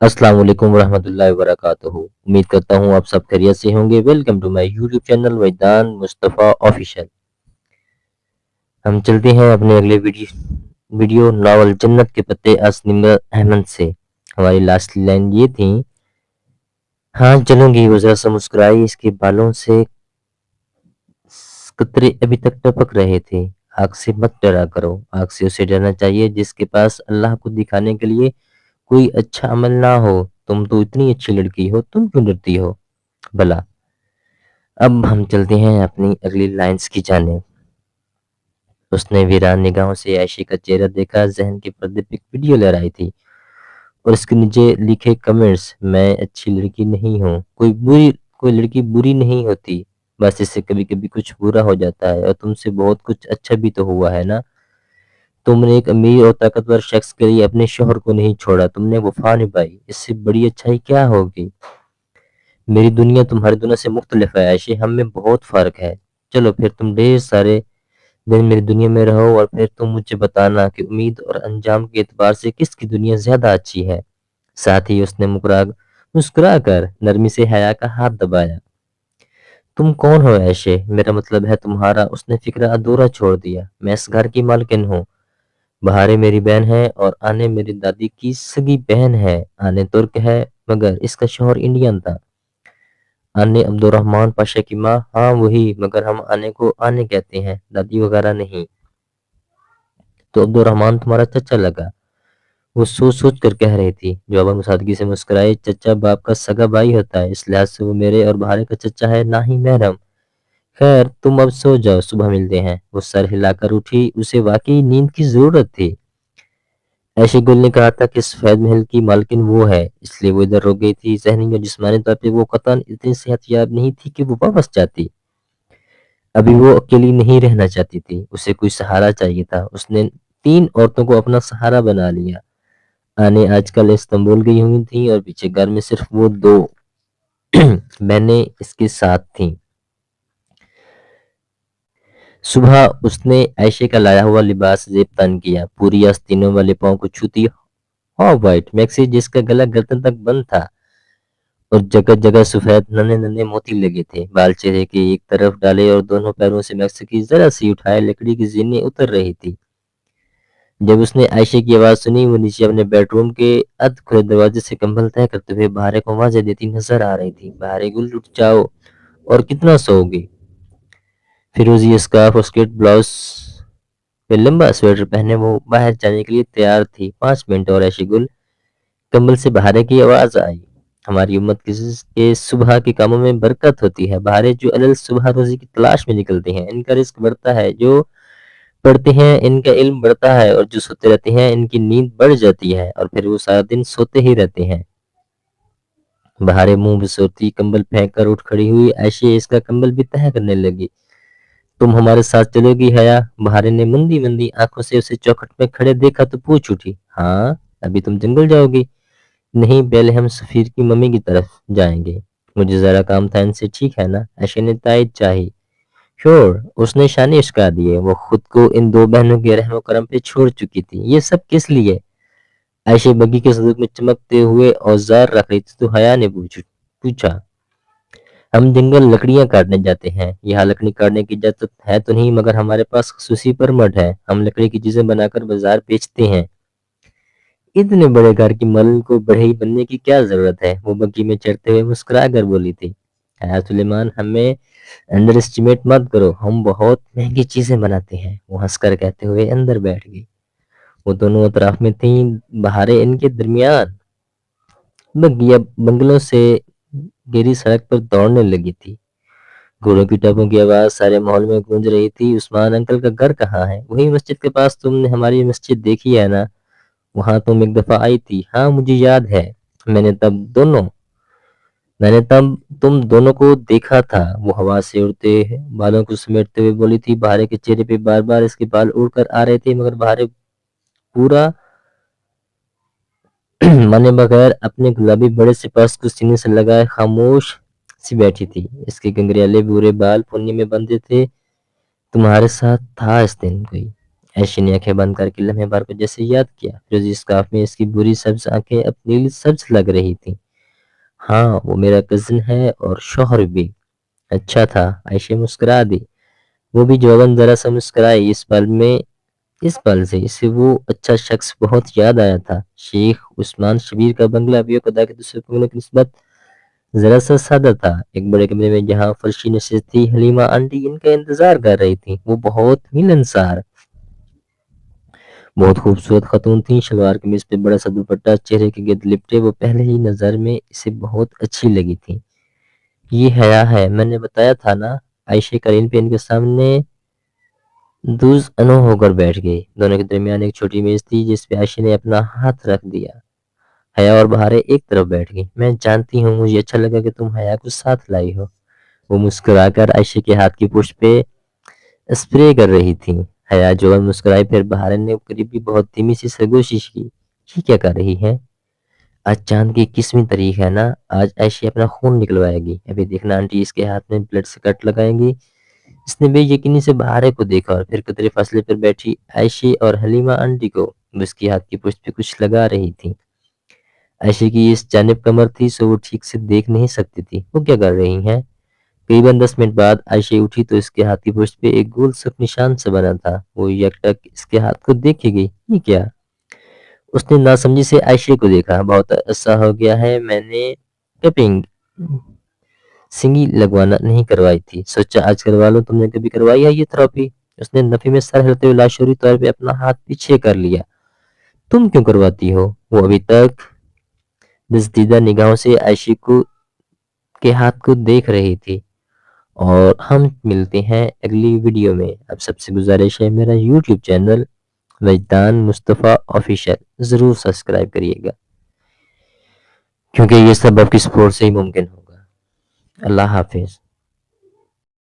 अस्सलाम वालेकुम वरहमतुल्लाहि वबरकातुहू। उम्मीद करता हूँ आप सब खैरियत से होंगे। Welcome to my YouTube channel Vaidan Mustafa official. हम चलते हैं अपने अगले वीडियो नावल जन्नत के पत्ते असनिमर अहमद से। हमारी लास्ट लाइन ये थी, हाँ चलूंगी वो जरा सा मुस्कुराई, इसके बालों से कतरे अभी तक टपक रहे थे। आग से मत डरा करो, आग से उसे डरना चाहिए जिसके पास अल्लाह को दिखाने के लिए कोई अच्छा अमल ना हो। तुम तो इतनी अच्छी लड़की हो, तुम क्यों डरती हो भला। अब हम चलते हैं अपनी अगली लाइंस की जानिब। उसने वीरान निगाहों से आयशे का चेहरा देखा। जहन के पर्दे पे एक वीडियो लहराई थी और इसके नीचे लिखे कमेंट्स, मैं अच्छी लड़की नहीं हूँ, कोई लड़की बुरी नहीं होती, बस इससे कभी कभी कुछ बुरा हो जाता है और तुमसे बहुत कुछ अच्छा भी तो हुआ है ना। तुमने एक अमीर और ताकतवर शख्स के लिए अपने शोहर को नहीं छोड़ा, तुमने वफा निभाई, इससे बड़ी अच्छाई क्या होगी। मेरी दुनिया तुम्हारी दुनिया से मुख्तलिफ है आयशे, हम में बहुत फर्क है। चलो फिर तुम ढेर सारे दिन मेरी दुनिया में रहो और फिर तुम मुझे बताना कि उम्मीद और अंजाम के एतबार से किसकी दुनिया ज्यादा अच्छी है। साथ ही उसने मुस्कुरा कर नरमी से हया का हाथ दबाया। तुम कौन हो ऐशे, मेरा मतलब है तुम्हारा। उसने फिक्रा अधूरा छोड़ दिया। मैं इस घर की मालकिन हूँ। बहारे मेरी बहन है और आने मेरी दादी की सगी बहन है। आने तुर्क है मगर इसका शौहर इंडियन था। आने अब्दुर्रहमान पाशा की माँ, हाँ वही, मगर हम आने को आने कहते हैं, दादी वगैरह नहीं। तो अब्दुर्रहमान तुम्हारा चचा लगा, वो सोच सोच कर कह रही थी। जवाब सादगी से मुस्कुराए। चचा बाप का सगा भाई होता है, इस लिहाज से वो मेरे और बहारे का चचा है, ना ही महरम। खैर तुम अब सो जाओ, सुबह मिलते हैं। वो सर हिलाकर उठी, उसे वाकई नींद की जरूरत थी। ऐशी गुल ने कहा था कि सफेद महल की मालकिन वो है, इसलिए वो इधर रुक गई थी। जहनी और जिस्मानी तौर पे वो कतन इतनी सेहतयाब नहीं थी कि वो वापस जाती। अभी वो अकेली नहीं रहना चाहती थी, उसे कोई सहारा चाहिए था। उसने 3 औरतों को अपना सहारा बना लिया। आने आजकल इस्तांबुल गई हुई थी और पीछे घर में सिर्फ वो 2 बहनें इसके साथ थीं। सुबह उसने आयशे का लाया हुआ लिबास जेब तन किया, पूरी आस्तीनों वाले पाँव को छूती। हाँ वाइट मैक्सी जिसका गला गर्दन तक बंद था और जगह जगह सफेद नन्हे नन्हे मोती लगे थे। बाल चेहरे के एक तरफ डाले और दोनों पैरों से मैक्सी की जरा सी उठाए लकड़ी की जीनें उतर रही थी। जब उसने आयशे की आवाज सुनी, वो नीचे अपने बेडरूम के अध खुले दरवाजे से कंबल तय करते हुए बहारे को आवाजें देती नजर आ रही थी। बहारे गुल उठ जाओ, और कितना सोओगी। फिरोजी स्कार्फ और स्कर्ट ब्लाउज पे लंबा स्वेटर पहने वो बाहर जाने के लिए तैयार थी। 5 मिनट और ऐशी गुल। कंबल से बहारे की आवाज आई। हमारी उम्मत के सुबह के कामों में बरकत होती है। बहारे जो अलल सुबह रोजी की तलाश में निकलती हैं, इनका रिस्क बढ़ता है। जो पढ़ते हैं इनका इल्म बढ़ता है और जो सोते रहते हैं इनकी नींद बढ़ जाती है और फिर वो सारा दिन सोते ही रहते हैं। बहारे मुंह बिसोती कंबल फेंक कर उठ खड़ी हुई। ऐशे इसका कंबल भी तह करने लगी। तुम हमारे साथ चलोगी हया। बहारे ने मंदी मंदी आंखों से उसे चौखट में खड़े देखा तो पूछ उठी, हाँ अभी तुम जंगल जाओगी। नहीं, पहले हम सफीर की मम्मी की तरफ जाएंगे, मुझे जरा काम था इनसे, ठीक है ना। ऐशे ने तायद चाही। श्योर, उसने शाने इश्का दिए। वो खुद को इन 2 बहनों के रहमो करम पे छोड़ चुकी थी। ये सब किस लिए। आयशे बग्गी के संदूक में चमकते हुए औजार रख रही थी तो हया ने पूछा, हम जंगल लकड़ियां काटने जाते हैं। यहाँ लकड़ी काटने की इजाजत है तो नहीं, मगर हमारे पास खसूसी परमिट है। हम लकड़ी की चीजें बनाकर बाजार बेचते हैं। इतने बड़े घर की मालिन को बढ़ई बनने की क्या जरूरत है। वो बग्गी में चढ़ते हुए मुस्कुरा कर बोली थी। हया सुलेमान, हमें अंडर एस्टिमेट मत करो, हम बहुत महंगी चीजें बनाते हैं। वो हंसकर कहते हुए अंदर बैठ गई। वो दोनों अतराफ में थी, बहारे इनके दरमियान। बग्गिया बंगलों से गिरी सड़क पर दौड़ने लगी थी। घोड़ों की टपों की आवाज सारे माहौल में गूंज रही थी। उस्मान अंकल का घर कहाँ है। वही मस्जिद के पास। तुमने हमारी मस्जिद देखी है ना, वहां तुम एक दफा आई थी। हाँ मुझे याद है। मैंने तब दोनों मैंने तब तुम दोनों को देखा था। वो हवा से उड़ते बालों को समेटते हुए बोली थी। बहारे के चेहरे पे बार बार इसके बाल उड़कर आ रहे थे, मगर बहारे पूरा माने बगैर अपने गुलाबी बड़े से पर्स को सीने से लगाए खामोश सी बैठी थी। इसके घंघरियाले भूरे बाल पुन्नी में बंधे थे। तुम्हारे साथ था इस दिन कोई। عائشہ نے آنکھیں بند کر کے لمحے بار کو جیسے یاد کیا، فیروزی اسکارف میں اس کی بری سبز آنکھیں اب نیلی سبز لگ رہی تھیں۔ ہاں وہ میرا کزن ہے اور شوہر بھی۔ اچھا تھا، عائشہ مسکرا دی۔ وہ بھی جواباً ذرا سا مسکرائی۔ اس پل سے اسے وہ اچھا شخص بہت یاد آیا تھا، شیخ عثمان شبیر کا بنگلہ ابیوں خدا کے دوسرے بنگلوں کی نسبت ذرا سا سادہ تھا۔ ایک بڑے کمرے میں جہاں فرشی نشست تھی، حلیمہ آنٹی ان کا انتظار کر رہی تھی۔ وہ بہت ملنسار، بہت خوبصورت خاتون تھیں، شلوار قمیض پہ بڑا سا دوپٹہ چہرے کے گرد لپٹے۔ وہ پہلے ہی نظر میں اسے بہت اچھی لگی تھی۔ یہ حیا ہے، میں نے بتایا تھا نا۔ عائشہ قالین پہ ان کے سامنے دوز انو ہو کر بیٹھ گئی۔ دونوں کے درمیان ایک چھوٹی میز تھی جس پہ عائشہ نے اپنا ہاتھ رکھ دیا۔ حیا اور بہاریں ایک طرف بیٹھ گئی۔ میں جانتی ہوں، مجھے اچھا لگا کہ تم حیا کو ساتھ لائی ہو۔ وہ مسکرا کر عائشہ کے ہاتھ کی پشت پہ اسپرے کر رہی تھی۔ حیا جو مسکرائی، پھر بہاریں نے قریب بھی بہت دھیمی سی سرگوشش کی۔ یہ کیا کر رہی ہے؟ آج چاند کی 21ویں تاریخ ہے نا، آج عائشہ اپنا خون نکلوائے گی۔ ابھی دیکھنا آنٹی اس کے ہاتھ میں بلڈ سے کٹ لگائیں گی۔ اس نے بے یقینی سے بہارے کو دیکھا اور پھر قدرے فاصلے پر بیٹھی عائشہ اور حلیمہ آنٹی کو اس کی ہاتھ کی پشت پہ کچھ لگا رہی تھی۔ عائشہ کی اس جانب کمر تھی سو وہ ٹھیک سے دیکھ نہیں سکتی تھی وہ کیا کر رہی ہیں۔ تقریباً 10 منٹ بعد عائشہ اٹھی تو اس کے ہاتھ کی پشت پہ ایک گول سخت نشان سے بنا تھا۔ وہ یک ٹک اس کے ہاتھ کو دیکھے گئی۔ یہ کیا؟ اس نے ناسمجھی سے عائشہ کو دیکھا۔ بہت عرصہ ہو گیا ہے میں نے کپنگ سنگی لگوانا نہیں کروائی تھی، سوچا آج کروا لو۔ تم نے کبھی کروائی ہے یہ تھراپی؟ اس نے نفی میں سر ہلتے ہوئے لاشعوری طور پہ اپنا ہاتھ پیچھے کر لیا۔ تم کیوں کرواتی ہو؟ وہ ابھی تک دزدیدہ نگاہوں سے عائشہ کے ہاتھ کو دیکھ رہی تھی۔ اور ہم ملتے ہیں اگلی ویڈیو میں۔ اب سب سے گزارش ہے میرا یوٹیوب چینل وجدان مصطفیٰ آفیشل ضرور سبسکرائب کریے گا، کیونکہ یہ سب آپ کی سپورٹ سے ہی ممکن ہوگا۔ اللہ حافظ۔